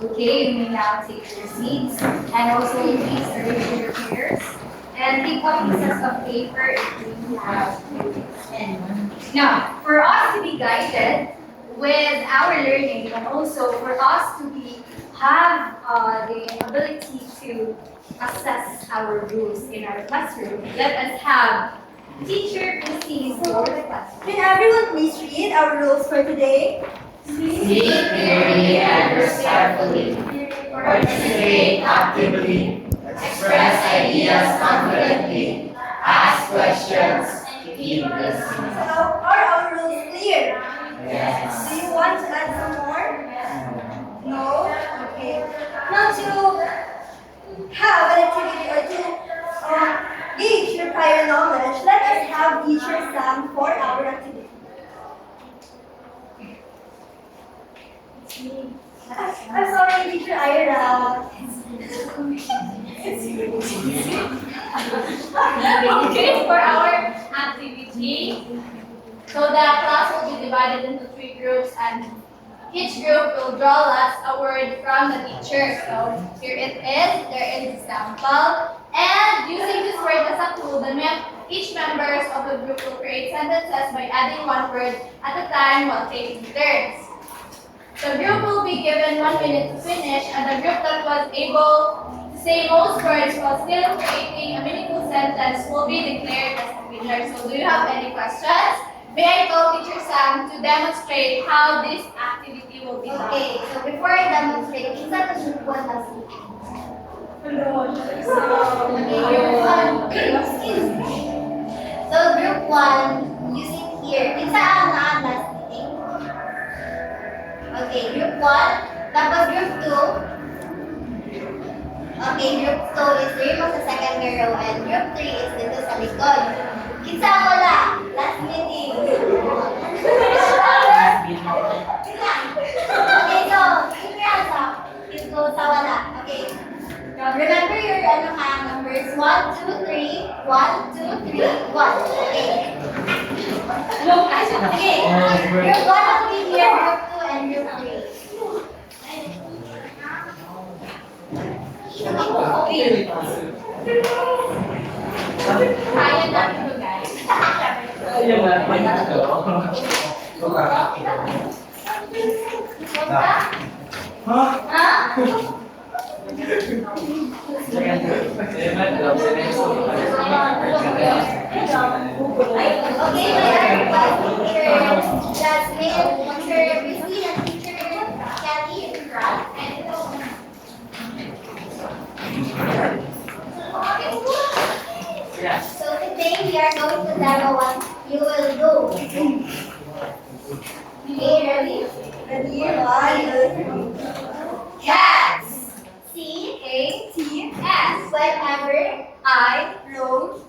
Okay, you may now take your seats and also please arrange your chairs and take up pieces of paper if you have any. Now, for us to be guided with our learning and also for us to be have the ability to assess our rules in our classroom, let us have teacher proceed for the classroom. Can everyone please read our rules for today? Speak clearly and respectfully, participate actively, express ideas confidently, ask questions, keep listening. So, are our rules clear? Yes. Do you want to add some more? No? Okay. Now to have an activity or to gauge your prior knowledge, let us have teacher Sam for our activity. I'm sorry, teacher Ira. Okay, for our activity, so the class will be divided into 3 groups and each group will draw us a word from the teacher. So here it is, there is example. And using this word as a tool, each members of the group will create sentences by adding 1 word at a time while taking turns. The group will be given 1 minute to finish, and the group that was able to say most words while still creating a meaningful sentence will be declared as the winner. So do you have any questions? May I call Teacher Sam to demonstrate how this activity will be done? Okay, so before I demonstrate, isa to group 1 last week. Excuse me. So group 1, using here, isa ang last meeting. Okay, group 1. Tapos group 2. Okay, group 2 is dito sa second row and group 3 is dito sa likod. Kinsa ang wala? Last meeting. Okay, so, ito sa wala. Okay. Remember your numbers 1, 2, 3, 1, 2, 3, 1. Okay. Okay. Group 1 will be here, group 2 and group 3. Okay. Kaya natin ito, guys. Okay, my teacher Jasmine, teacher Christine, and teacher Kelly and Brad. So today we are going to demo what you will do. Okay, ready? Ready? 1, 2, 3. Cats. C-A-T-S. Whenever I roam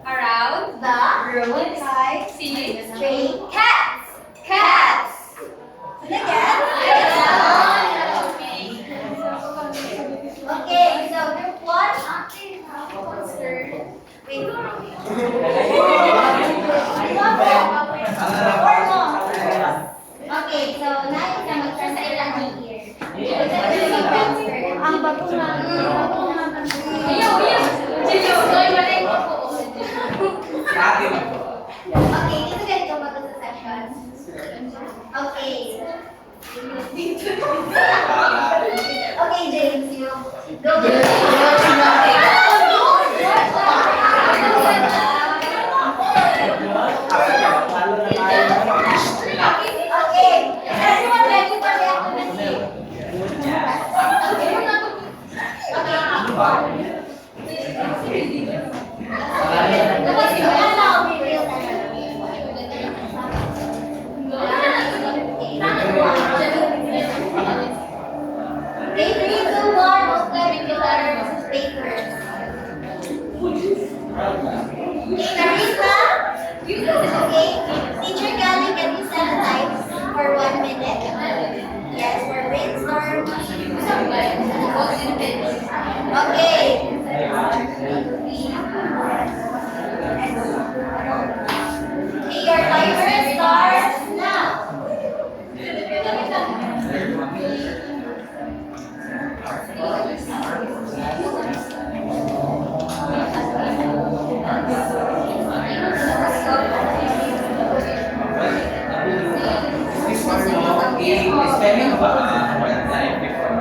around the road, I see stray cats. Cats. And again. Okay, so group 1. Wait. Okay, so now you can mag-translate lang here. Ang bago nga. Okay, dito ganito bago sa session. Okay. Okay, James, you go. Okay, everyone ready for the activity? Tapos yung ano, be real This one mo, spelling ba ang wildlife before?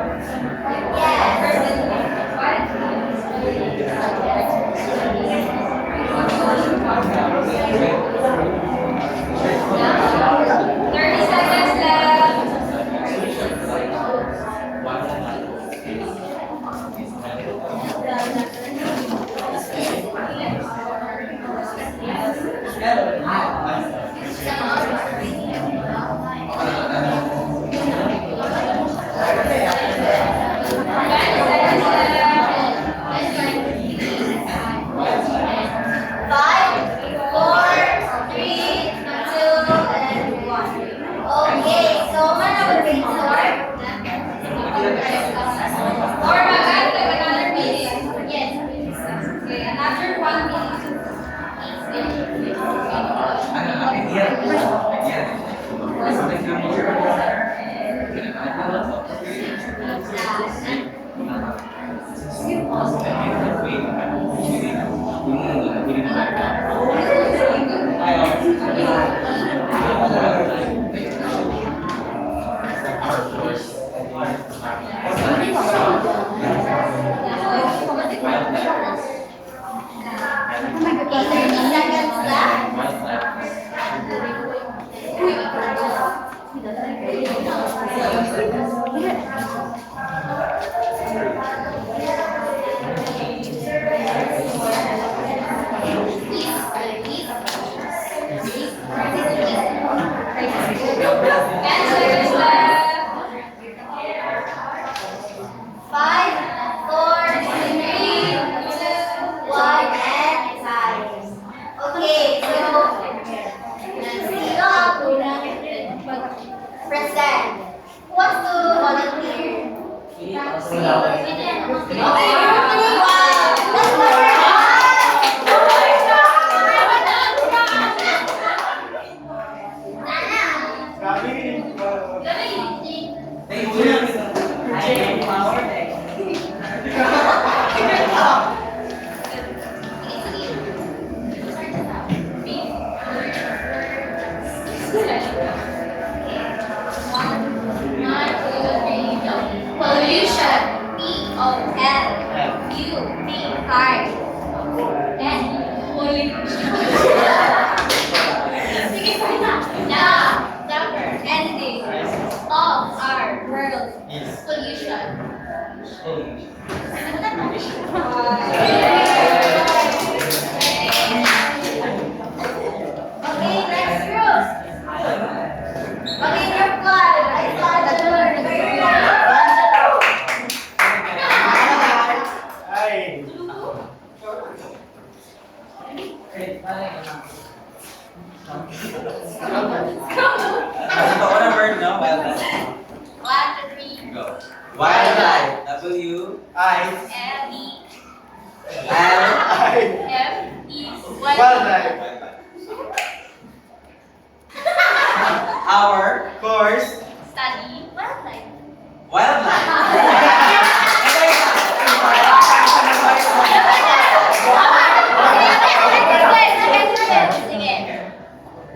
Our course Study wildlife.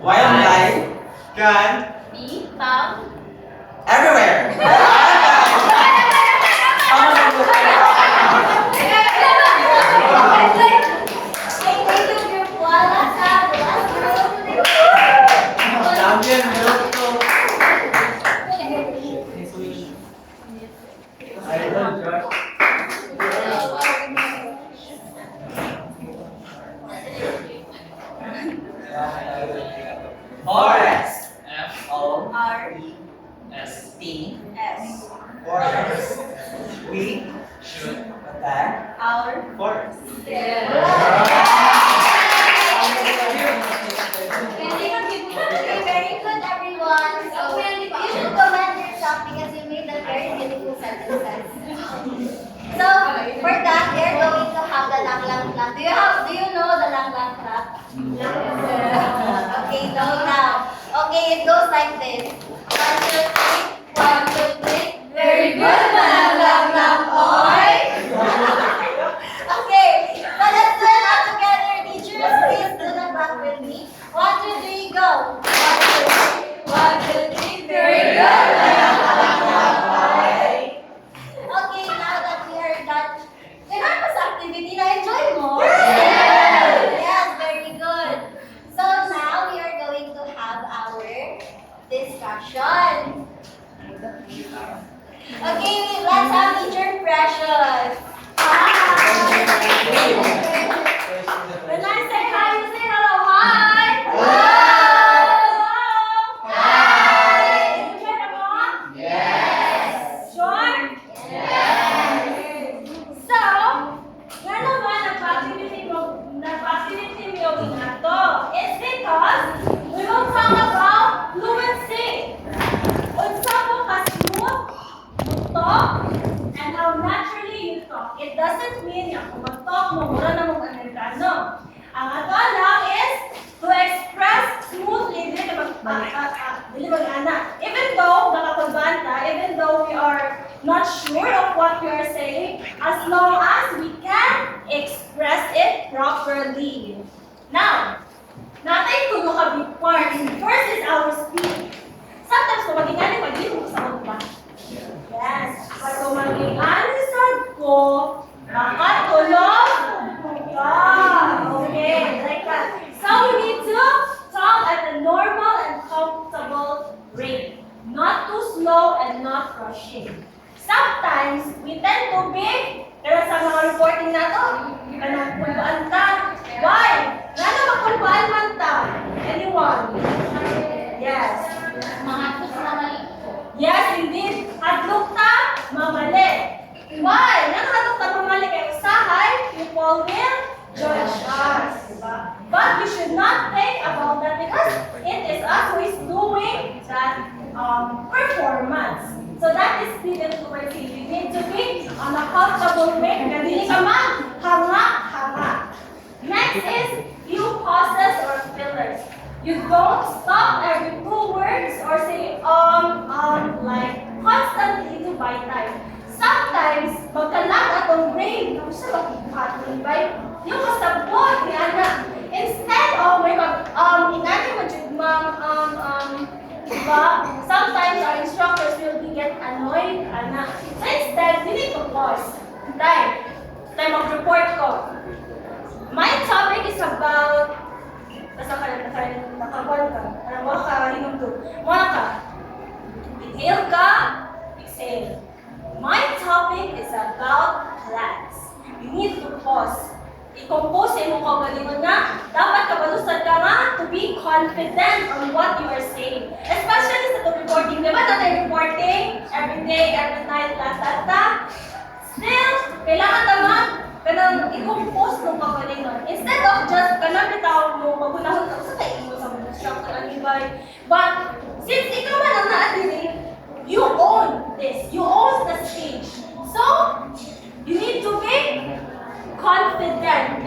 Wildlife can Be found everywhere. Forest. F-O-R-E-S-T. Forest. We should protect our forest. Okay, very good, everyone. So, you should commend yourself because you made a very beautiful sentences. So, for that, we are going to have the lang lang clap. Do you know the lang lang clap? Okay, go now. Okay, it goes like this. 1, 2, 3. 1, 2, 3. Very good, lang lang lang. na-enjoy mo? Yes! Yes, very good. So now we are going to have our discussion. Okay, let's have teacher Precious. When I say hi, you say hello. Hi. Hello. Hi. Enjoy the walk? Yes! Sure? Yes! So, nga naman nag-activity mo nga to. It's because we will talk about fluency. Unsa mo ka-smooth you talk and how naturally you talk. It doesn't mean nga kung mag-talk mo, mura na mong Amerikano. Ang ato lang is to express smoothly, dili mag-ana. Even though nakapagbanta, even though we are not sure of what we are saying, as long as we can express it properly. Now, natin tulo ka big part. First is our speech. Sometimes kung maging maging mo sa ba? Yes. Pag kung maging sad ko, makatulog ka. Okay, like that. So we need to talk at a normal and comfortable rate. Not too slow and not rushing. Sometimes, we tend to be, pero sa mga reporting na to, kanang pulbaan ta. Why? Nga magpulbaan man ta? Anyone? Yes. Mga tus na mali. Yes, indeed. Hadlok ta, mamali. Why? Nga hadlok ta, mamali kay usahay, people will judge us. Diba? But we should not think about that because it is us who is doing that performance. So that is needed towards you. You need to be on a comfortable way. Hindi ka man hanga. Next is few pauses or fillers. You don't stop every 2 words or say like constantly to buy time. Sometimes magkalag atong brain kung sa magbuhat ng buy yung kasabot ni ana. Instead of may ingani mo jud diba? Sometimes our instructors will get annoyed, ana. So instead, we need to pause. Time mag-report ko. My topic is about, basta ka nakakuan ka, mga ka, hinumdo. Mga ka, inhale ka, exhale. My topic is about plants. You need to pause. I-compose sa imong kaugalingon nga, dapat kabalusan ka nga to be confident on what you are saying. Especially sa itong reporting. Diba natin reporting every day, every night, ta. Still, kailangan naman kanang i-compose ng kaugalingon. Instead of just kanang bitaw mo, magunahon ka sa tayo mo sa mga instructor ang ibay. But, since ikaw man ang naadili, you own this. You own the stage. So, you need to be confident and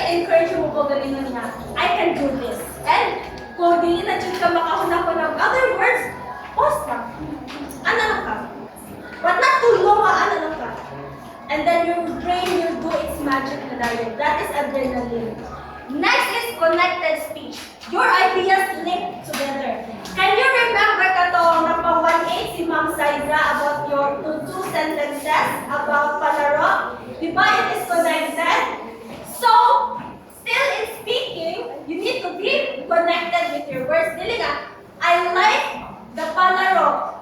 encourage mo ko galingan na I can do this. And kung dili na dyan ka makahuna ko ng other words, pause lang. Ano lang ka? But not too long ano lang ka. And then your brain will do its magic na dahil. That is adrenaline. Next is connected speech. Your ideas link together. Can you remember katong number 1A si Ma'am Saiza about your two sentences about palaro? Diba it is connected? So, still in speaking, you need to be connected with your words. Dili nga, I like the palaro.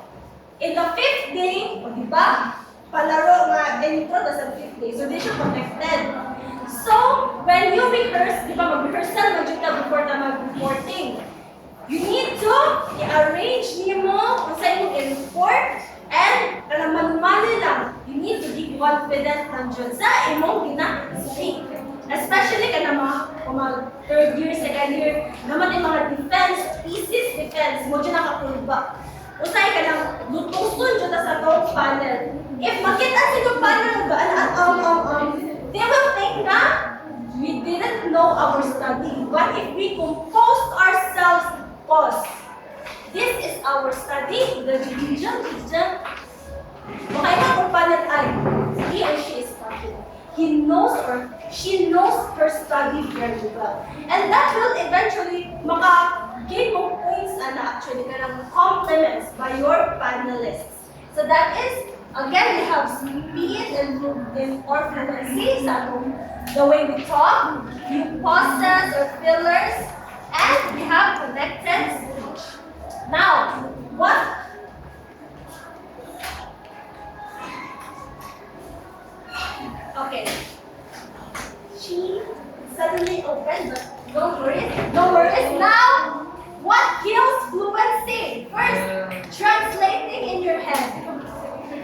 In the 5th day, o diba? Palaro nga, intro na sa 5th day. So, di siya connected. So, when you rehearse, di ba mag-rehearsal mag ka before na mag-reporting. You need to i-arrange nimo kung sa imong i-report and manumanli lang. You need to be confident nandiyon sa imong gina-speak. Especially ka na mga 3rd year, 2nd year, naman yung mga thesis defense, mo dyan nakapulba. Usay ka lang, lutusun dyan sa itong panel. If makita sa itong panel, they will think na we didn't know our study. But if we compose ourselves, pause. This is our study, the religion. Makita kung panel ay, he or she is confident. He knows or she knows her study very well. And that will eventually maka-gain mo points and actually compliments by your panelists. So that is Again, we have speed and or fluency, the way we talk, new pauses or fillers, and we have connected speech. Now, what? Okay. She suddenly opened, but don't worry. No worries. Now, what kills fluency? First, translating in your head.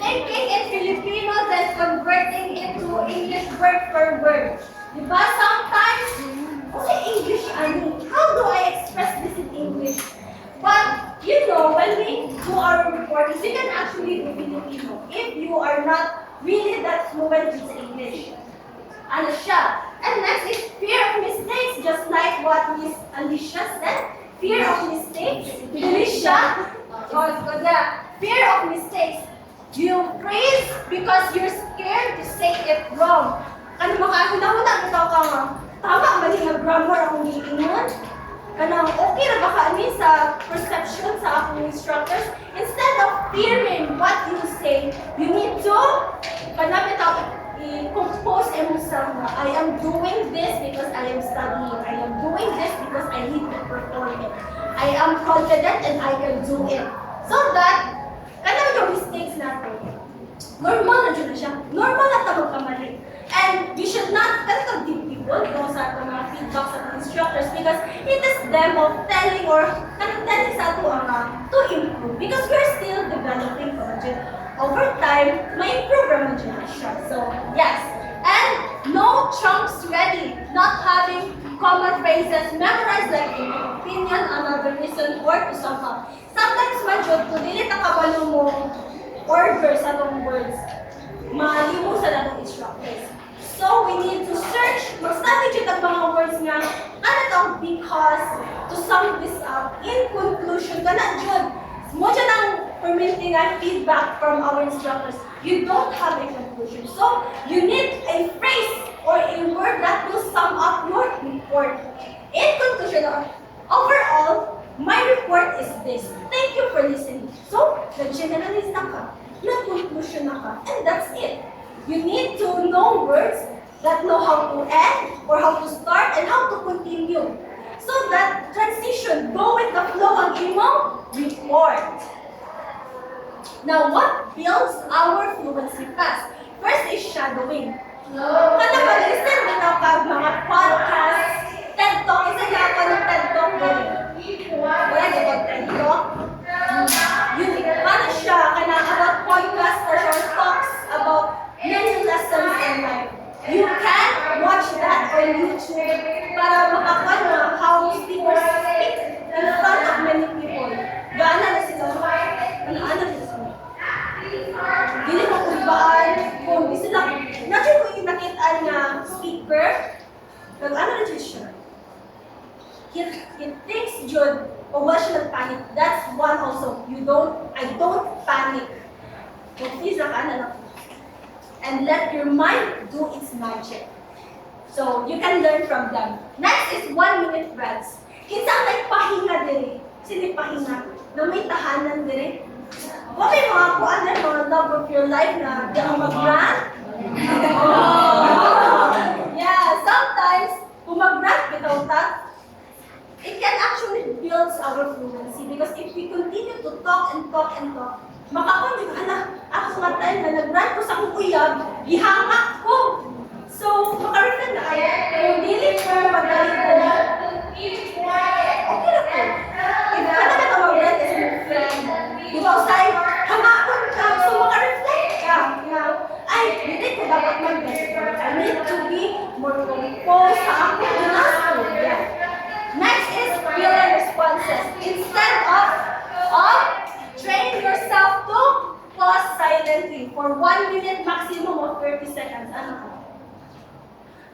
Thinking in Filipino, then converting into English word for word. Diba? Sometimes, okay, English, Ani. How do I express this in English? But, you know, when we do our recordings, you can actually do Filipino if you are not really that fluent with English. Ano siya? And next is fear of mistakes, just like what Miss Alicia said. Fear of mistakes. Alicia, fear of mistakes. You freeze because you're scared to say it wrong. Ano makahuna-huna bitaw ka nga? Tama, mali nga grammar akong giingon. Kanang okay na baka ani sa perception sa akong instructors. Instead of fearing what you say, you need to kanapitaw i-compose yourself na I am doing this because I am studying. I am doing this because I need to perform it. I am confident and I can do it. So that yung mistakes natin, normal na dyan siya. Normal na tawag kamali. And we should not deep people no, sa ating mga feedback sa ating instructors because it is them of telling or telling sa ato to improve because we're still developing pa dyan. Over time, may improve naman dyan siya. So, yes. And no chunks ready. Not having common phrases memorized like in your opinion, another reason, or to somehow. Sometimes majud, kung dili na kabalo mo order sa itong words, malimo sa natong instructors. So, we need to search, mag-study dyan ang mga words nga, ano itong because, to sum this up, in conclusion, kana dyan, mo dyan ang permitting ang feedback from our instructors. You don't have a conclusion. So, you need a phrase or a word that will sum up your report. In conclusion, overall, my report is this. Thank you for listening. So, nag-generalize na ka, nag-conclusion na ka, and that's it. You need to know words that know how to end, or how to start, and how to continue. So that transition, go with the flow ang imong report. Now, what builds our fluency fast? First is shadowing. Kada pag-listen bitaw ka mga podcast, TED Talk, isa yata ng TED Talk din. Wala di ba TED Talk? Yun, ano siya, kanang about podcast or short talks about many lessons in life. You can watch that on YouTube para makakuha na how speakers speak in front of many people. Gaana na sila. Ano sila? Dili mo kung baan, kung gusto lang, natin kung inakitaan na speaker, ano na siya? He thinks Jude, or why should I panic? That's one also. I don't panic. But please and let your mind do its magic. So you can learn from them. Next is 1-minute rants. Kinsang nagpahinga diri. Sino pahinga? Na may tahanan diri. Okay mga kuan na mga love of your life na di ang mag-rant. Yeah, sometimes kung mag-rant bitaw ta, it can actually build our fluency because if we continue to talk and talk and talk, makakon yung ako nga time na nag-rant ko sa akong uyab, gihangak ko. So, makaritan na kayo. Kung dili ko magalit na niya, okay na po. If ka na ka mag-rant as my friend, di ba usay, hamakon ka, so makareflect ka. Ay, hindi ko dapat mag-rant. I need to be more composed sa akong unasto. Next is feeling responses. Instead of train yourself to pause silently for 1 minute maximum of 30 seconds.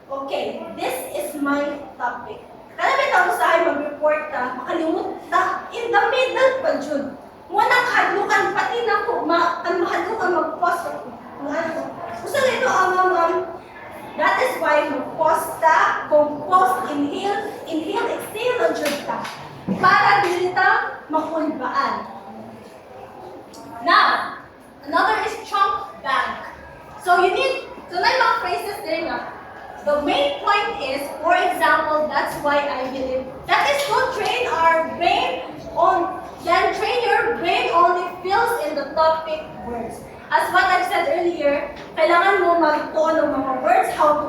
Okay, this is my topic. Kaya may tao sa akin mag-report ta, makalimut ta, in the middle pa dyan. Muna kahadlukan, pati na po, mahadlukan mag-pause ako. Gusto nito that is why mag-pause ta, compose, inhale, exhale, o dyan ta. Para dito makulbaan. Now, another is chunk bank. So you need, so na mga phrases din nga. The main point is, for example, that's why I believe, that is to train our brain on, then train your brain only fills in the topic words. As what I've said earlier, kailangan mo magtuon ng mga words, how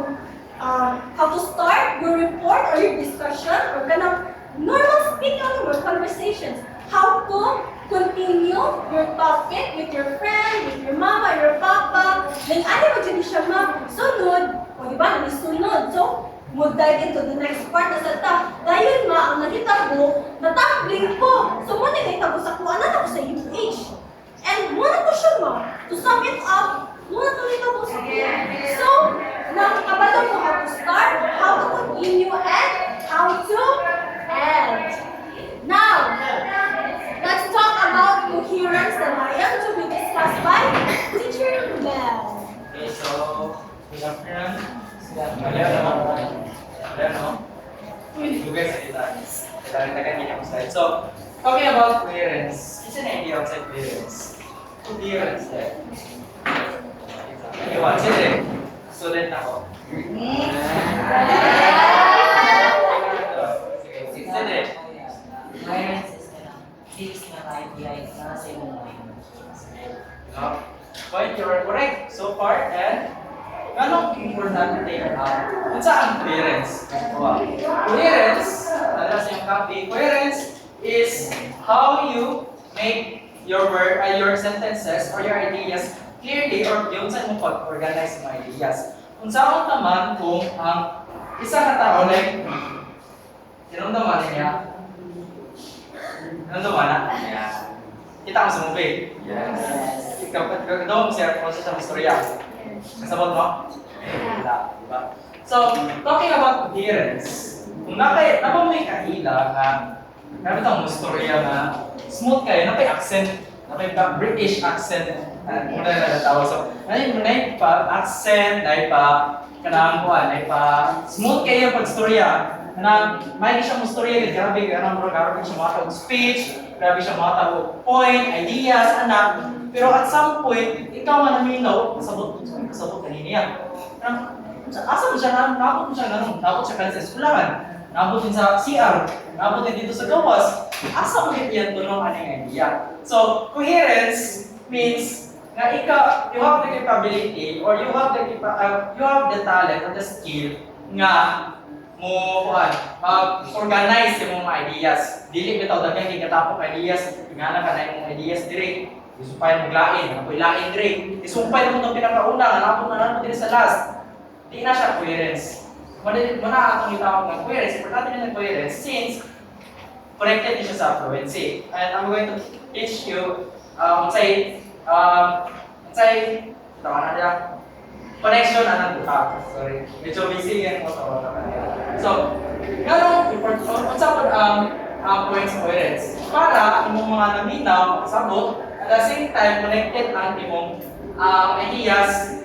to start your report or your discussion or kanang normal speaking or conversations. How to continue your topic with your friend, with your mama, your papa. Then ano mo dyan siya sunod, o diba, sunod. So, we'll dive into the next part na sa dayon ang nahitabo, natambling ko. So, muna nahitabo sa kuha na sa UH. And muna to siya to sum it up, muna to nahitabo sa kuha. So, nakakabalo mo how to start, how to continue, and how to end. Now, let's talk about coherence that I am to be discussed by Teacher Mel. Okay, so, good afternoon. Lugar sa kita. Kailangan niya ang slide. So, talking about coherence, what's an idea of coherence? Coherence, Iwan, sige. Student ako. Sige. Coherence is fixed na idea na sa imong mind. Point, you're correct so far, and anong important thing kung saan coherence? Coherence, sa yung copy, coherence is how you make your word, your sentences or your ideas clearly or yun sa mong pag-organize ng ideas. Kung saan naman kung ang isang katao, like, tinumdaman niya, tinumdaman na? Yeah. Kita mo sa movie? Yes. Ikaw mo siya kung sa istorya. Kasabot mo? Wala, diba? So, talking about coherence, kung napamay kahila nga, gamit ang istorya nga, smooth kayo, napay accent, napay British accent, muna na natawa. So, nay pa accent, nay pa kanang kuan, nay pa smooth kayo pag istorya. Kanang may siya mo istorya, grabe siya matawag speech, grabe siya matawag point, ideas, anak. Pero at some point, ikaw man naminaw, kasabot kanina yan. Asa mo siya, nabot siya kanina sa eskulahan, nabot din sa CR, nabot din dito sa gawas. Asa mo yan tunong anong idea? So, coherence means na ikaw, you have the capability or you have the talent or the skill nga mo organize yung mga ideas. Dili bitaw daghan kay katapok ideas, ingana ka na yung ideas dire. Isumpay mo lain, ako ilain dire. Isumpay mo tong pinakauna, nga na dire sa last. Di na siya coherence. Mana atong itawag ng coherence, importante na ng coherence since connected din siya sa fluency. And I'm going to teach you tawa na niya. Connection na nang sorry. Medyo busy yan mo sa kanila. So, ganun important ang points of coherence para imong mga naminaw makasabot at the same time connected ang imong ideas.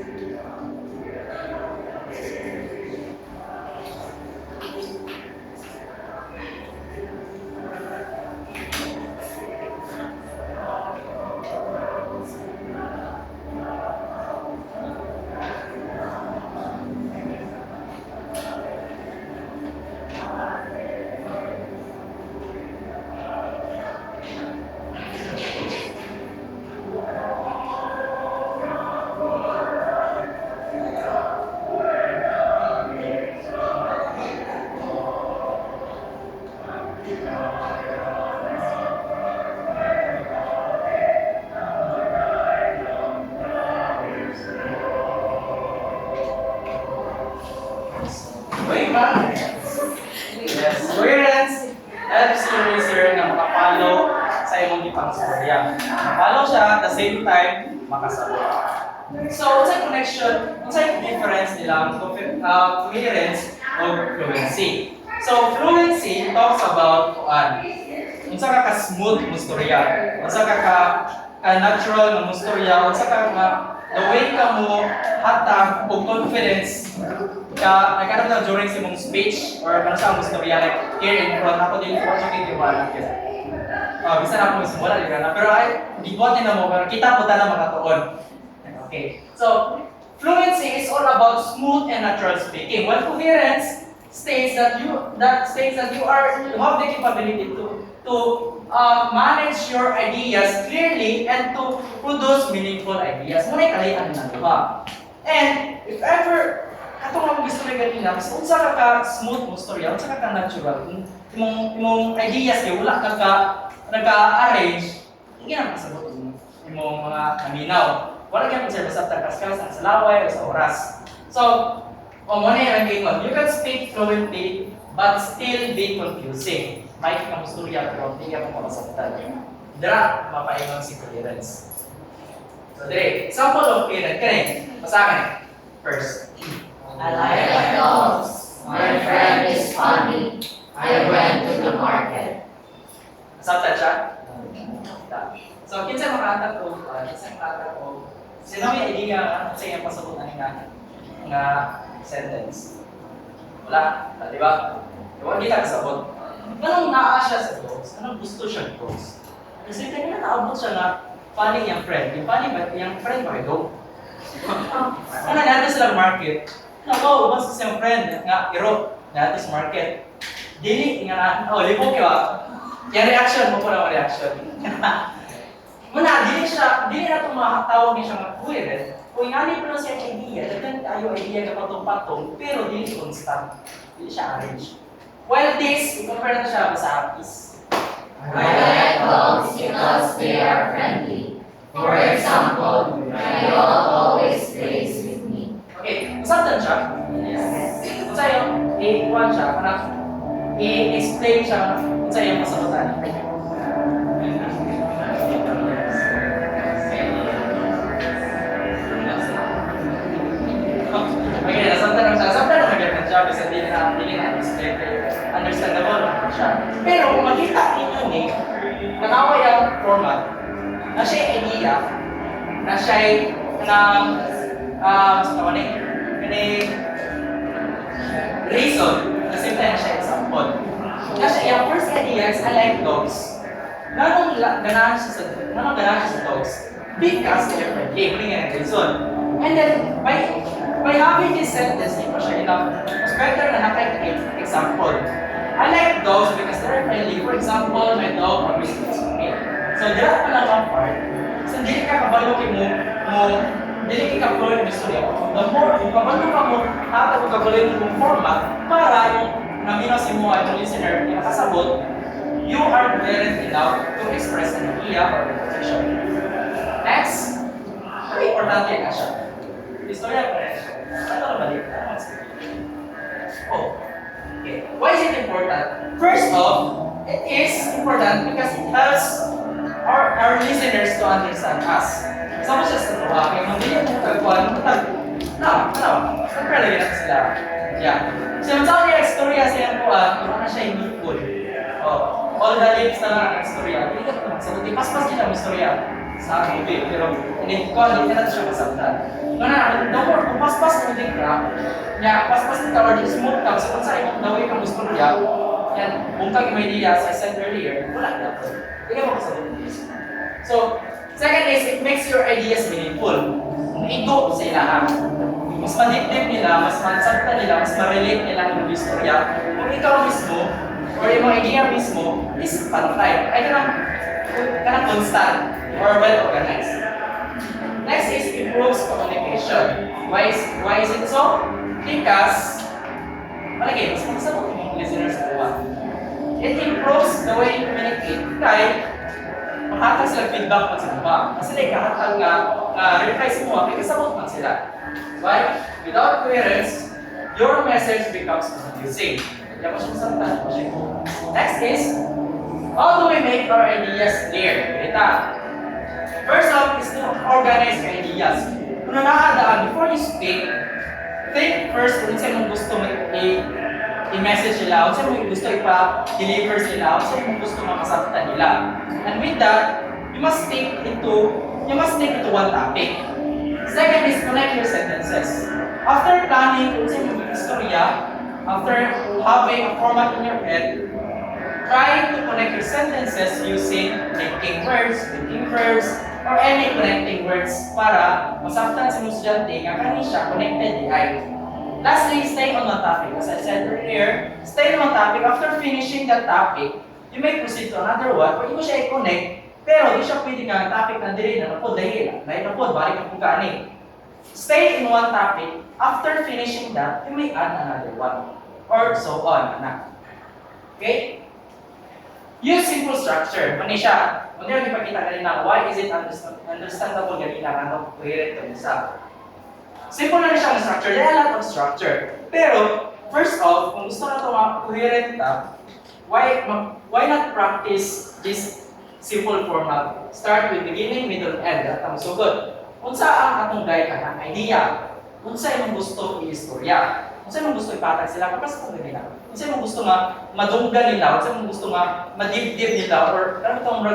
Yes, coherence helps you research na makapalo sa imong ipang storya. Makapalo siya at the same time makasabot. So, unsay connection, unsay difference nila coherence o fluency. So, fluency talks about unsa ka smooth mo storya, unsa ka natural mo storya, unsa ka the way ka mo hatag og confidence nagkaroon na during sa mong speech or ano sa mong storya like here in front ako din fortunate yung mga nakita. Bisa na ako magsimula di na pero ay di buhat na mo pero kita po ta na makatuon. Okay, so fluency is all about smooth and natural speaking. While coherence states that you have the capability to manage your ideas clearly and to produce meaningful ideas. Muna yung kalian na diba? And if ever katong mga gusto rin ganina, mas unsa ka smooth mo storya, unsa ka natural, imong ideas kay wala nagka-arrange, hindi na makasabot imong mga naminaw. Wala kang observe sa takas-kas, sa laway, o sa oras. So, muna yung gingon, you can speak fluently but still be confusing. May kang storya pero hindi ka mo makasabtan. Dira, mapaingon si coherence. So, dire, example of coherence, kani, basahin. First. I like dogs. My friend is funny. I went to the market. Sabta siya? So, kinsa makatag o sino may idea nga sa iyang pasabutan nga sentence? Wala, di ba? Diba, hindi ka kasabot. Anong naa siya sa dogs? Anong gusto siya ng dogs? Kasi kanina naabot siya na funny yung friend. Yung funny ba? Yung friend ba ito? Ano natin sa market? Nako, ubang sa siyang friend nga iro natin sa market. Dili nga libog ka. Yung reaction mo po na reaction. Muna, dili na itong makatawag niya siya nga coherent. Kung nga ni pero siya idea, daghan tayo idea ka patong-patong, pero dili constant. Dili siya arrange. While this, i-compare na siya sa artist. I like dogs because they are friendly. For example, my dog always plays with me. Okay, masabtan siya. Kung sa'yo, i-kuhan siya, i-explain siya kung sa'yo masabutan. Okay, nasabtan lang siya. Nasabtan lang agad siya kasi hindi na explain kayo. Understandable lang siya. Pero kung makita ninyo ni, nanawa yung format, na siya idea, na siya reason, na same time na siya example. Na siya, yung first idea is I like dogs. Nanong ganahan siya sa dogs? Because they're friendly, bring in a reason. And then, by having this sentence, hindi pa siya enough. Mas better na nakita example. I like dogs because they're friendly. For example, my dog always plays with me. So, dira pa lang ang part. So, dili ka kabalo dili ka kabalo yung istorya. The more, kung kabalo ka mo, hatag ko kabalo yung format para yung naminaw si mo at yung listener yung nakasabot, you are very enough to express an idea or information. Next, ang importante na siya. Istorya pa rin siya. Ano na balik? Oh, okay. Why is it important? First off, it is important because it helps our listeners to understand us. Sama siya sa tuwa, kaya nung hindi mo kagawin, compare lagi natin sila. Yeah. So, yung sa niya, istorya sa iyang tuwa, yung na siya meaningful. Oh, all the lips na lang ang istorya. Hindi ka ito magsabuti, pas-pas din ang istorya sa aking video. Pero, hindi ka natin siya masabtan. No more, kung pas-pas mo din ka, pas-pas din ka, or di smooth ka, so kung sa iyong daway kang istorya, yan, bungkag yung idea, as I said earlier, wala na ito. Hindi ka makasabuti. So, second is, it makes your ideas meaningful. Ito sa ilahan. Mas madipdip nila, mas mansabta nila, mas ma-relate nila yung istorya. Kung ikaw mismo, or yung mga idea mismo, is pantay. Ay kanang constant, or well-organized. Next is improves communication. Why is it so? Because, palagi, mas magsabot yung listeners ko. It improves the way you communicate. Kaya, makatag sila feedback pa sa iba. Kasi like, kahatag reply sa mga, may kasabot man sila. Why? Without coherence, your message becomes confusing. Kaya mo siya salita, mo siya. Next is, how do we make our ideas clear? Ito. First off is to organize your ideas. Kung nakakadaan, before you speak, think first kung saan mong gusto i-message nila, kung saan mong gusto ipa-deliver sila, kung saan mong gusto makasabtan nila. And with that, you must stick into one topic. Second is connect your sentences. After planning kung saan mong istorya, after having a format in your head, try to connect your sentences using linking words, linking verbs, or any connecting words para masabtan sa mga estudyante nga kani siya connected di ay. Lastly, stay on one topic. As I said earlier, stay on one topic. After finishing that topic, you may proceed to another one or mo siya i-connect, pero di siya pwede nga topic na dili na napod dahil na napod balik ang kugani. Stay in one topic. After finishing that, you may add another one or so on. Okay? Use simple structure. Mani siya. Kung yung ipakita kanina, why is it understandable ganina ano coherent to isa? Simple na rin siyang structure. There are a lot of structure. Pero, first off, kung gusto na ito coherent na, why not practice this simple format? Start with beginning, middle, end. At ang sugod. Unsa ang atong guide ka idea? Unsa imong gusto i-istorya? Unsa imong gusto ipatag sila? Kapag sa nila. Unsa imong gusto nga madunggan nila? Unsa imong gusto nga madibdib nila? Or ano itong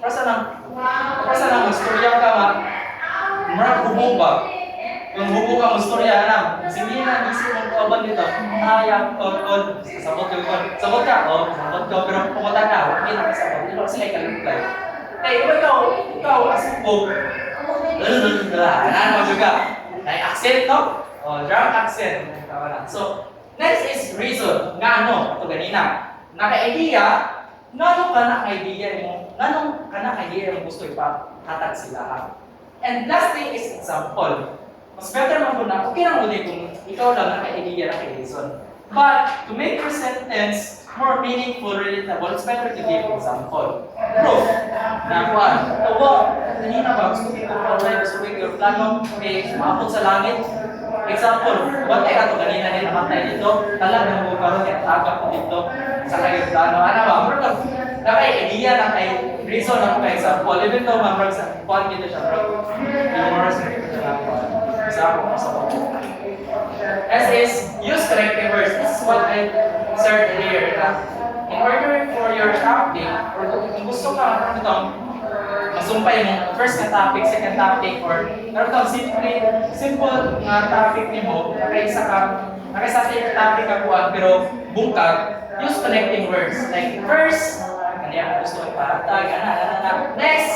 Prasa nang istorya ka marag hubog ba? Kung hubog ka istorya na, sige na, isip mong kauban dito. Ayang, sabot ka, sabot ka, pero pumunta ka, hindi na kasabot. Hindi mo kasi may kalipay. Ikaw, asubog. Ano mo juga? May accent, no? Drum accent. So, next is reason. Nga ano, ito ganina. Naka-idea, ngano ka na idea mo, ngano ka na idea mo gusto ipatatag sila. And last thing is example. Mas better man po na, okay lang ulit kung ikaw lang naka-idea na reason. But to make your sentence more meaningful, relatable, it's better to give example. Proof. Na kuhan, kanina ba, gusto ko gusto ko yung plano, maabot sa langit. Example, bantay ka ito kanina din namatay dito, talang mo karoon yung tagap ko dito sa kayo plano. Ano ba? Naka-idea na kay reason na kay example. Even though mamrag sa kuhan dito siya, bro. Humorous na ito siya. Example sa as is, use corrective words. This is what I said earlier. In order for your topic, or kung gusto ka masumpay mo first na topic, second topic, or simple nga topic mo, nakaisa sa topic ka kuha, pero bungkag, use connecting words. Like first, kanya gusto ipahatag, next,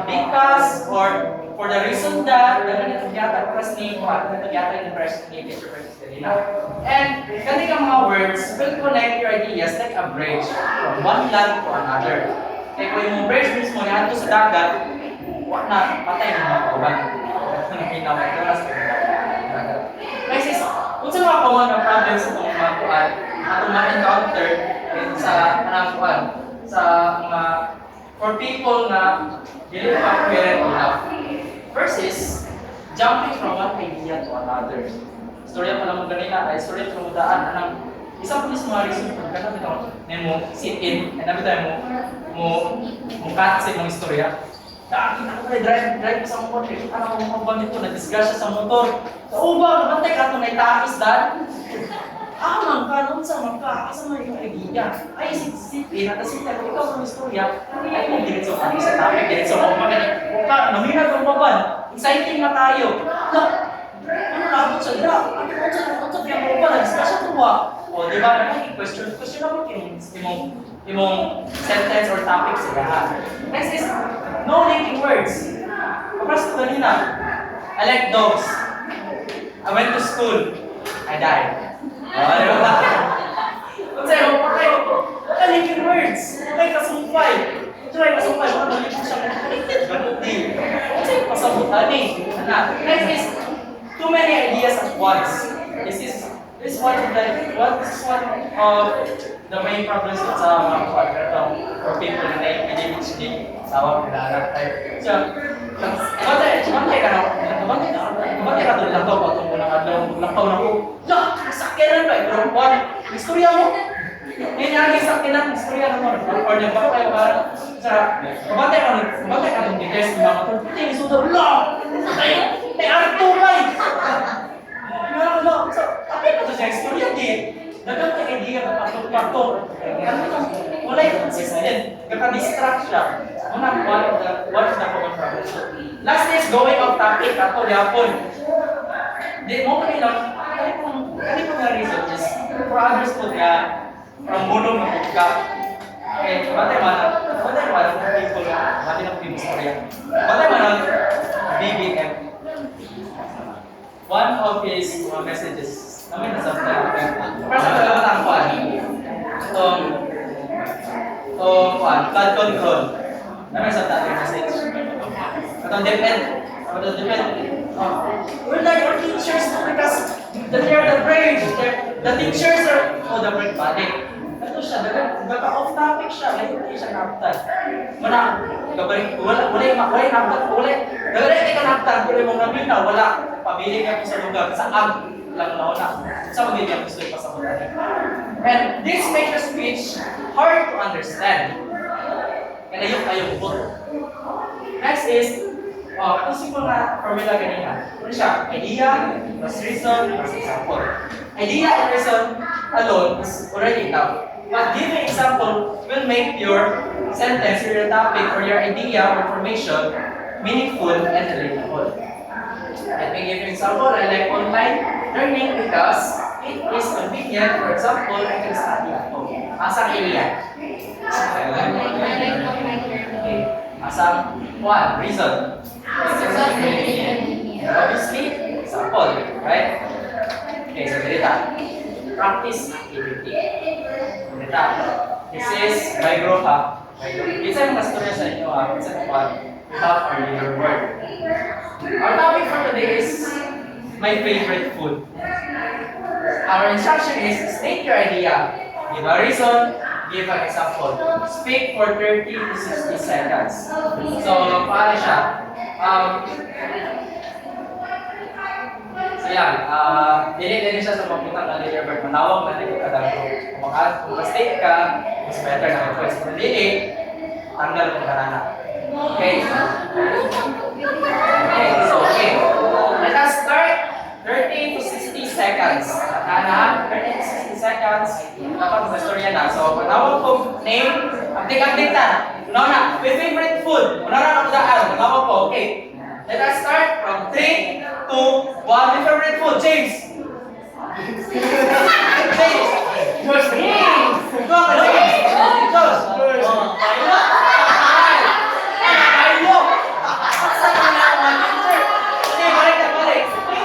because, or for the reason that nagyatag press ni nagyatag ni press ni teacher versus kanina. And kani ka mga words will connect your ideas like a bridge from one land to another. Kaya kung yung bridge mismo yan sa dagat, wala na patay ng mga kauban. Next is, kung sa mga common na problems sa mga kuhan, atong ma-encounter sa kuhan, sa mga for people na dili pa coherent enough. First is jumping from one idea to another. Storya pa lang mo ganina ay storya pa mo daan anang isang pulis mga reason kung kana bitaw nemo sit in and nabitaw mo cut sa imong istorya. Kita ko drive sa motor, kita ko mo bandit ko na-discuss sa motor. Sa uba, bantay ka to na itaas dan. Man ka sa mga asa man yung idea. Ay sit in at sit ko ikaw sa istorya. Ay mo diretso ka sa topic, diretso mo magani. Ka namina ko maban. Exciting na tayo. Ano labot sa drop? Ano sa yung mo ba discussion to ba? O di ba na question mo imong sentence or topic sa lahat. Next is no linking words. Kapras ko kanina. I like dogs. I went to school. I died. Di ba? Kung sa'yo, wala linking words. Wala kasumpay. Try kasumpay. Wala linking siya. Ganun din. Kung sa'yo, pasabutan eh. Next is too many ideas at once. This is one of the main problems sa mga quadratong for people na ADHD sa mga pinarap tayo. So, bantay ka doon lang ako itong unang adlaw, lakaw na ko. Sakyanan ba? Pero one, istorya mo. Ngayon sakyanan, istorya na mo. Or nagpapay tayo para sa bantay ka doon details ng mga ito. Pati yung isudo, may artulay! Tapi ito sa istorya din. Dagang ka idea ka patok-patok. Wala yung consistent. Kaka-distract siya. One of the common problems. Last is going off topic. Ato, yapon. Di mo kami lang, kani po nga reason is for others po nga from mulong na ka. Okay, batay man ang people nga, batay ng people storya. Batay man ang BBM. One of his messages, namin nasa para sa talaga ang kuan. Kuan, flood control. Namin sa talaga message. Atong depend. We're like our teachers because they are the brain. The teachers are the brain body. Ito siya, off topic siya, hindi siya naptan. Wala, mong nabina, wala, pabili ka po sa lugar, sa ag lang nauna, sa magiging gusto yung pasamutan. And this makes the speech hard to understand. Kaya ayok po. Next is, ito simple na formula kanina. Ano siya? Idea, plus reason, plus example. Idea and reason alone is already enough. But giving example will make your sentence or your topic or your idea or information meaningful and relatable. Let me give you an example. I like online learning because it is convenient. For example, I can study at home. Asang idea? Okay. Asang one reason? Obviously, example, right? Okay, so dito. Practice activity. Dito. This is my group ha. Isa yung masturya sa inyo ha. Isa yung one. Top or your word. Our topic for today is my favorite food. Our instruction is state your idea. Give a reason. Give an example. Speak for 30 to 60 seconds. So, paano siya? So yan, dili siya sa pagputang na deliver. Manawag na dito ka daw. Kung ma-state ka, mas better na request. Kung dili, tanggal kung karana. Okay. Okay. Let us start 30 to 60 seconds. Ana, 30 to 60 seconds. Dapat mag-storya na. So, manawag ko name, update na. Una, my favorite food. Una na magdaan. Manawag ko, okay. Let us start from 3, 2, 1. My favorite food, James. James. Josh. Go on, James. Josh. Ayo. Saan na ang mga teacher? Okay, balik ka. Balik ka. Sige.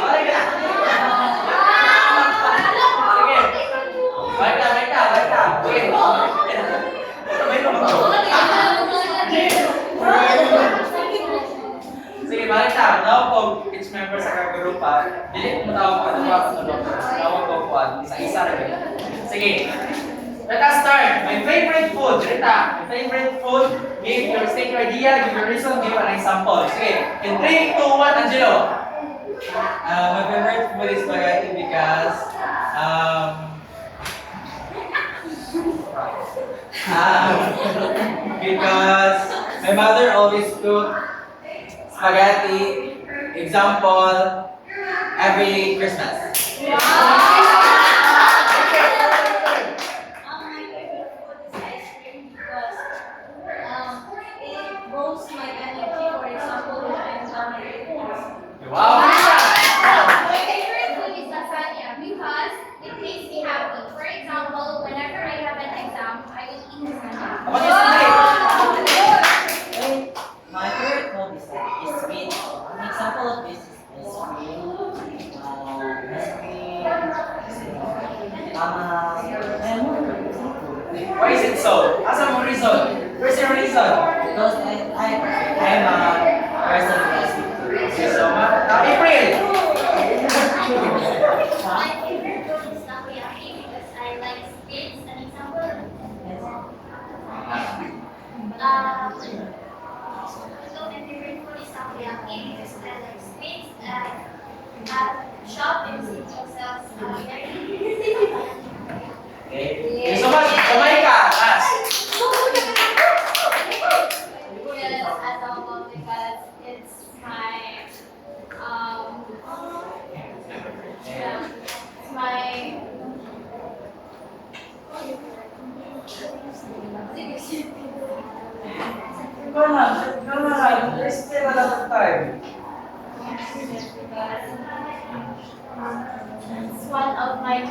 Balik ka. Okay. Sige, balik ka. Tawag ko each member sa kagrupa. Dili ko matawag ka ng mga katulog. Tawag ko po isa rin. Sige. Let us start. My favorite food. Rita, my favorite food. Give your state your idea, give your reason, give an example. Sige. In 3, 2, 1, Angelo. My favorite food is spaghetti because because my mother always cook spaghetti, example, every Christmas. My favorite food is ice cream because it boosts my energy. For example, when I'm done with it. Wow. My favorite food is lasagna because it makes me happy. For example, whenever I have an exam, I will eat lasagna. What is today? My favorite food is sweet. An example of this is ice cream. Why is it so? Asa mo reason? Where's your reason? Because I'm a person who likes sweet food. Okay, so April. My favorite food is takoyaki because I like sweets. An example, so my favorite food is takoyaki because I like sweets and at shop in Sito sells Okay. Thank you so much. Kamay ka. Last. Yes, adobo because it's my it's my Go na. There's still a lot of time. it's one of my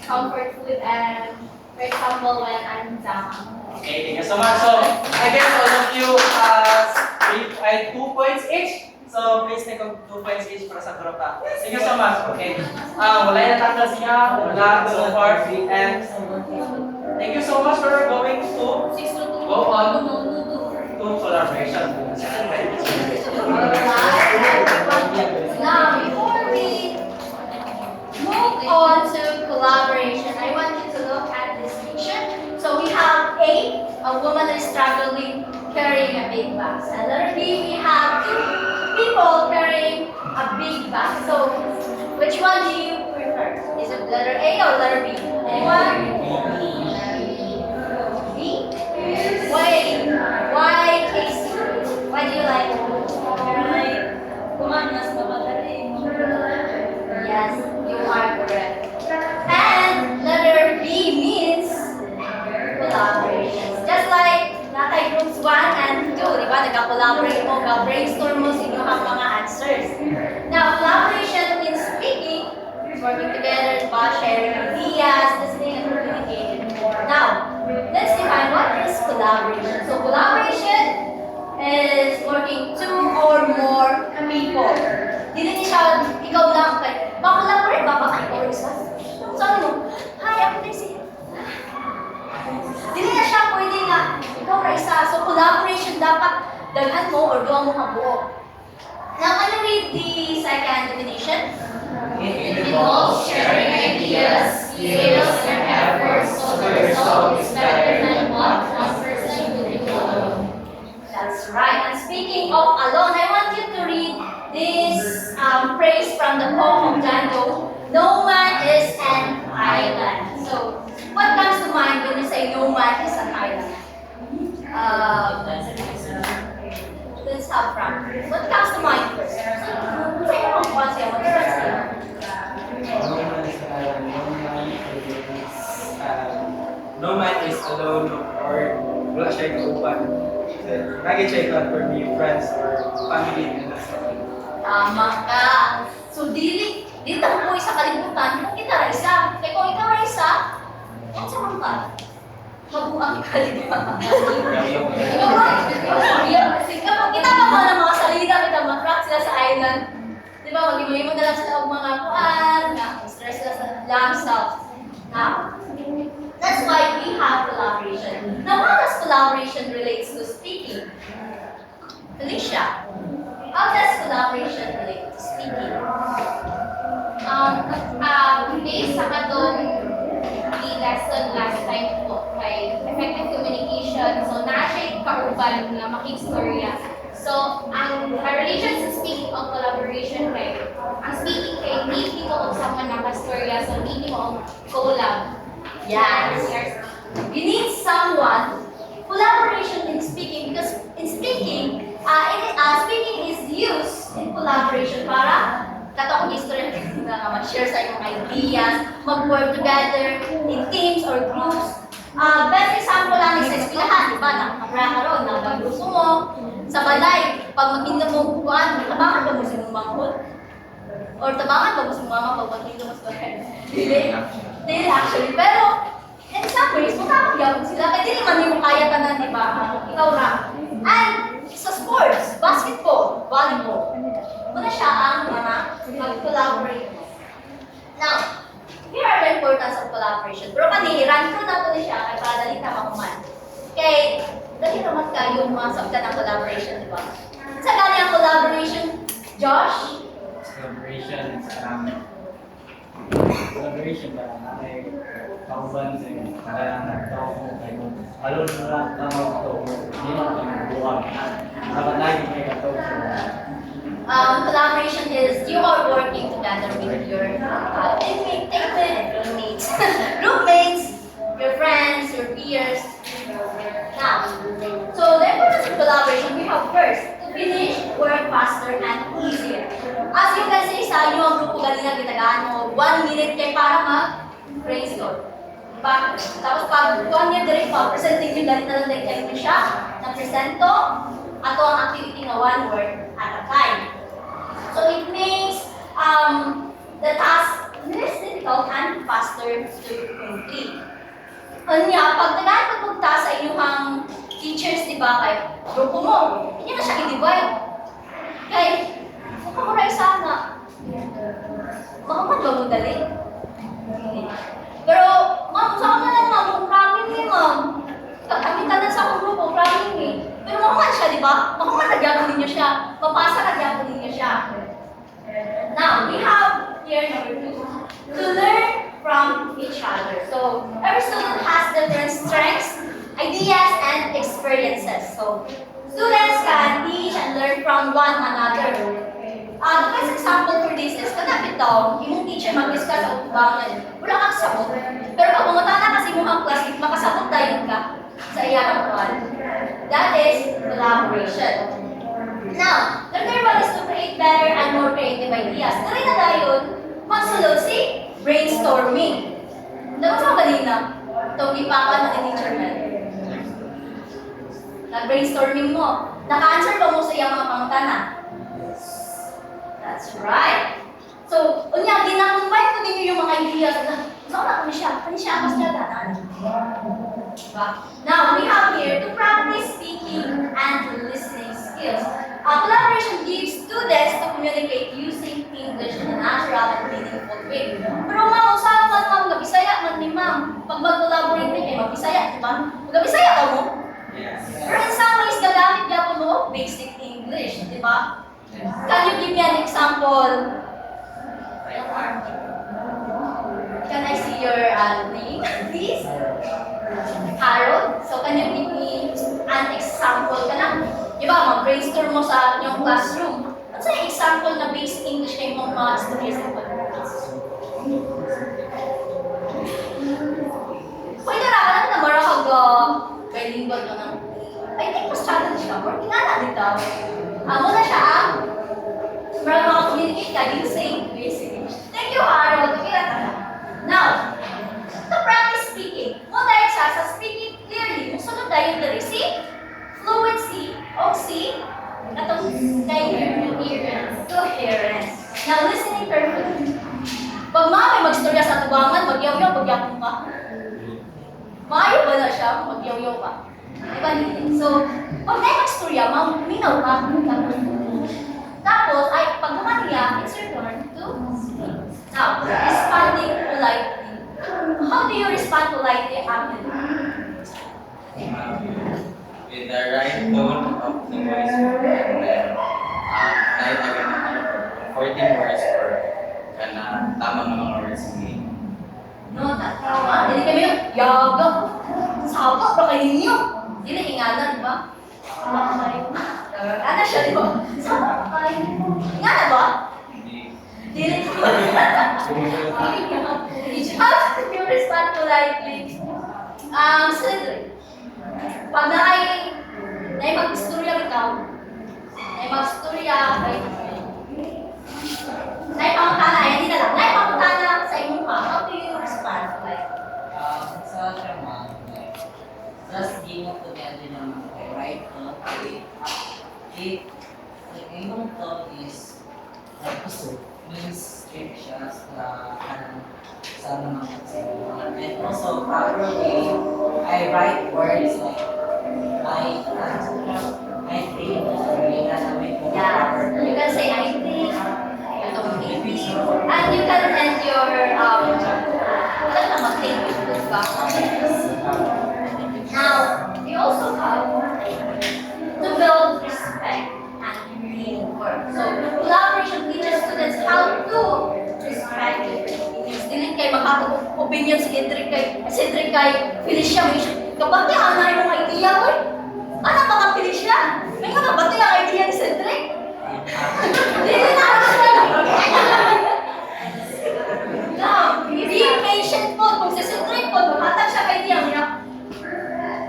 comfort food and For example, when I'm down. Okay, thank you so much. So, I guess all of you has 2 points each. So, please take 2 points each para sa group ha. Thank you so much. Okay. Wala yung natanggal siya. Wala so far. And thank you so much for going to go on to collaboration. Now, before we move on to collaboration, I want you to look at this picture. So we have a woman is struggling carrying a big bag. And letter B, we have 2 people carrying a big bag. So which one do you prefer? Is it letter A or letter B? Anyone? B? Why Casey? Why do you like it? Yes, you are correct. And letter B means collaborations. Just like natay groups 1 and 2, di ba? Nagka-collaborate mo, brainstorm mo sa inyong mga answers. Now, collaboration means speaking, working together, sharing ideas, listening, and communicating. Now, let's define what is collaboration. So, collaboration is working 2 or more people. Dili siya, ikaw lang, collaborate ba ka ikaw isa? Sabi mo, hi, ako din si... Dili na siya pwede nga, ikaw na isa. So, collaboration dapat daghan mo or duwa mo kabuo. Now, can you read the second definition? It involves sharing ideas, skills, and efforts so the result is better than what one person could do alone. That's right. And speaking of alone, I want you to read this phrase from the poem of John Doe. No man is an island. So, what comes to mind when you say no man is an island? Let's have from. What comes to mind first? No man is alone or wala siya kauban. Lagi siya ikaw for me, friends or family and that's all. Tama ka. So, dito mo isa kalibutan, kung kita ra isa. Kaya kung ikaw ra isa, ano sa mga ka? Mabuang kalibutan. Ikaw ra. Kapag kita pa mga salida, kita matrak sila sa island. Di ba, mag-imo na lang sila og mga kuan, stress sila sa themselves. Now, that's why we have collaboration. Now, how does collaboration relates to speaking? Felicia, how does collaboration relate to speaking? Based sa katong lesson last time po kay effective communication, so na siya kauban nga makistorya. So, ang relation sa speaking of collaboration kay, ang speaking kay need mo og someone nakastorya, so need mo og collab. Yes. You need someone. Collaboration in speaking because in speaking, speaking is used in collaboration para katong history na mag-share sa inyong ideas, mag-work together in teams or groups. Best example lang sa eskwelahan, di ba? Nakakaroon ng gusto mo. Sa balay, pag magtinda mo kuhaan, tabangan ba mo sa inyong manghod? Or tabangan ba mo sa mama pag magtinda mo sa balay? Dili actually. Pero, in some ways, magkakagyapon sila. Kaya dili man yung kaya ka na, di ba? Ikaw na. And sa sports, basketball, volleyball, muna siya ang mga mag-collaborate mo. Now, here are the importance of collaboration. Pero kanihiran ko na ito siya kay para dali ka makuman. Kay, dali naman kayo mga sabta ng collaboration, di ba? Sa gani ang collaboration, Josh? Collaboration ba ay kauban sa kaya nagtao mo kayo alon na tao to hindi na tayo buwan dapat lagi may kato Collaboration is you are working together with your teammates, roommates, your friends, your peers. Now, so the importance of collaboration we have first to finish work faster and easier. As you can see sa inyo ang grupo ganina gitagaan mo 1 minute kay para mag-brainstorm. Diba? Tapos pag kuhan niya direct presenting nyo ganito lang din kayo siya ng presento ato ang activity nga 1 word at a time. So it makes the task less difficult and faster to complete. Anya, pag nagpagpunta sa inyong teachers, di ba, kay grupo mo, hindi na siya i-divide. Kay, makamuray sana. Makamad ba mo dali? Pero, ma'am, sa na lang, ma'am, programming ni ma'am. Kamitan na sa akong grupo, programming ni. Pero makamad siya, di ba? Makamad nagyapon ninyo siya. Mapasa nagyapon ninyo siya. Now, we have here number 2. To learn from each other. So, every student has different strengths, ideas, and experiences. So, students can teach and learn from one another. The best example for this is, kanapit daw, imong teacher mag-discuss sa utubangan. Wala kang sabot. Pero pag pumunta na kasi mong class, makasabot tayo ka sa iyang one. That is collaboration. Now, the third one is to create better and more creative ideas. Dali na dayon, magsulod si brainstorming. Dapat sa kanina, itong ipakan ng teacher man. Nag-brainstorming mo. Naka-answer ba mo sa iyang mga pangutana? That's right. So, unya, ginakumbay ko ninyo yung mga ideas. Saan na kami siya? Kani siya ang mas tanan. Now, we have here to practice speaking and listening skills. Collaboration gives students to communicate using English in a natural and meaningful way. Pero ma'am, usapan ma'am, mag-Bisaya man ni ma'am. Pag mag-collaborate din kayo, mag-Bisaya, di ba? Mag-Bisaya ka mo? Pero in some ways, gagamit niya po mo basic English, di ba? Can you give me an example? Can I see your name, please? Harold. So, can you give me an example ka na? Di ba, mag-brainstorm mo sa inyong classroom. Ano sa example na basic English kayo mong mga stories sa podcast? Pwede na na marahag bilingual ka ng I think mas challenge ka. Or kinala dito. Amo na siya para maka-communicate ka din sa English. Thank you, Harold. Okay na. Now, to practice speaking. Mo dahil siya sa speaking clearly. Musunod tayo yung C, fluency, o C, atong coherence. Now, listening carefully. Pag may magstorya sa tubangan, magyaw-yaw, magyapon ka. Maayo ba na siya kung magyaw-yaw ka? Diba hindi? So, pag may magstorya, minaw ka. Tapos, ay, pag naman niya, it's your turn to speak. Now, responding politely. How do you respond politely, Amin? With the right tone of the voice and then kahit agad na 14 words or tamang mga words ngayon. No, tama. Hindi kami yung yaga. Sapa ba kayo ninyo? Hindi ingana, di ba? Ano siya, di ba? Sapa ba kayo? Ingana ba? Hindi. Dili ko. How do you respond politely? Cedric. Pag na mag-istorya ikaw, pangutana, hindi na lang, pangutana sa imong pa, how do you respond? Sa drama, just being together ng right yung thought is puso means strict siya sa mga pagsimulan. And also, properly, I write words like I think, Yeah, you can say I think, and you can end your now, we also have to build respect and teamwork. So, collaboration teaches students how to respect different opinions. Dili kay makatong opinion si Cedric kay Felicia. Kapag niya, ano yung idea ko? Ano mga Felicia? May kakabati ang idea ni Cedric? Dili na ako siya. Now, be patient po. Kung si Cedric po, mamatag siya kay Diang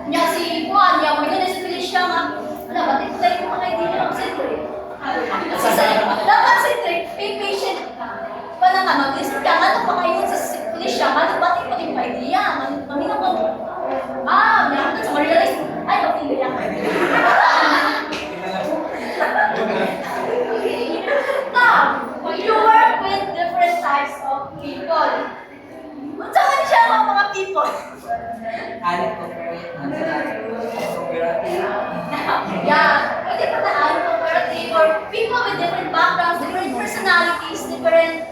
niya si Juan, niya mo yun si Felicia nga. Wala, ba't ito tayo yung mga idea ng Cedric? Dapat Cedric, be patient ka. Paano nga, mag-list ka nga itong mga yun sa Felicia, ano ba't ito yung idea? Mamina mo. Meron sa ma-realize. Ay, pag-tingin lang. Now, you work with different types of people. Unsa man siya ang mga people? Can it cooperate? Cooperative. Yeah, pwede pa na comparative or people with different backgrounds, different personalities, different